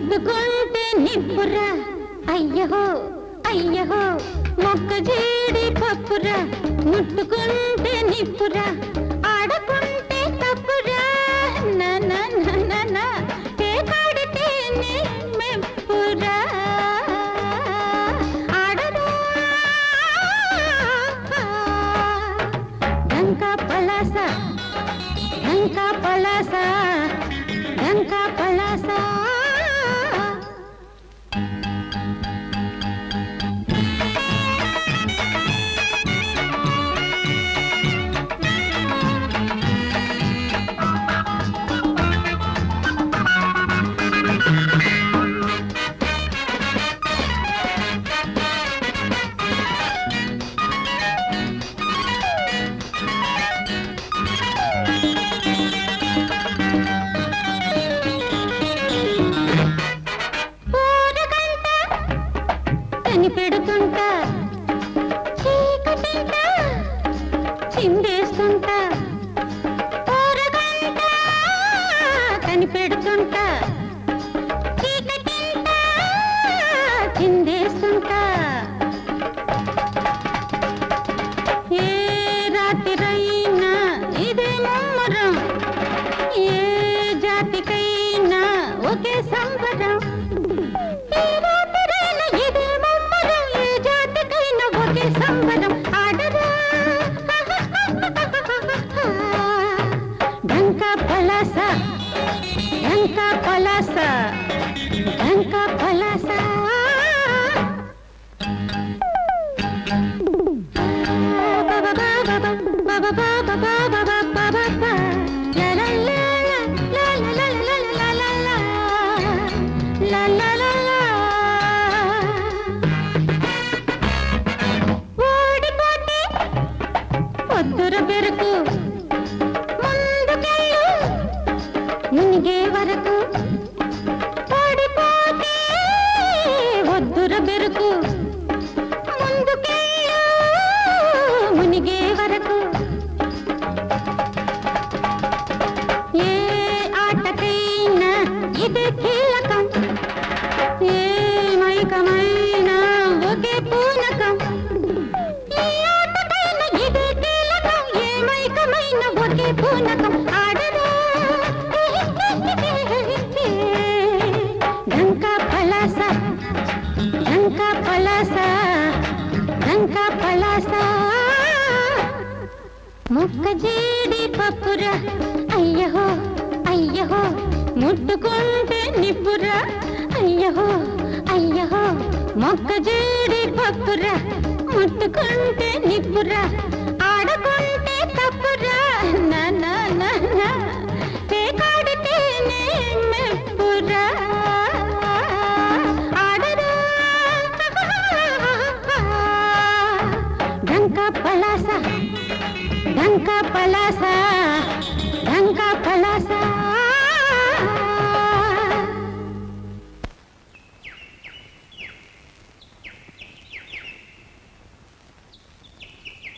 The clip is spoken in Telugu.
ముట్టుకుంటే నిప్పురా అయ్యహో అయ్యహో మొక్క జీడి పప్పురా ముట్టుకుంటే నిప్పురా ఆడకుంటే తప్పురా నా పేకాడితేనే మెప్పురా ఆడరా డంకా పలాస డంకా పలాస డంకా పలాస పెడుతుంటా చీకటింటా చిందేస్తుంటా ఊరగంట కనిపెడుతుంటా చీకటింటా చిందేస్తుంటా ఏ రాత్రైనా ఇదే ముమ్మరం ఏ జాతికైనా ఒకే సంబరం సంబరం ఆడరా డంకా పలాస డంకా పలాస డంకా పలాస వద్దుర బెరుకు ముందుకెళ్ళు మునిగే వరకు పడిపోతే వద్దుర బెరుకు ముందుకెళ్ళు మునిగే వరకు ఏ ఆటకైనా ఇదే కీలకం ఏ మైకమైనా ఒకే పూనకం ఒకే పూనకం ఆడరా డంకా పలాస డంకా పలాస డంకా పలాస మొక్క జీడి పప్పురా అయ్యహో అయ్యహో ముట్టుకుంటే నిప్పురా అయ్యహో అయ్యహో మొక్క జీడి పప్పురా ముట్టుకుంటే నిప్పురా ఆడకుంటే తప్పురా నా పేకాడితేనే మెప్పురా ఆడరా డంకా పలాస డంకా పలాస డంకా పలాస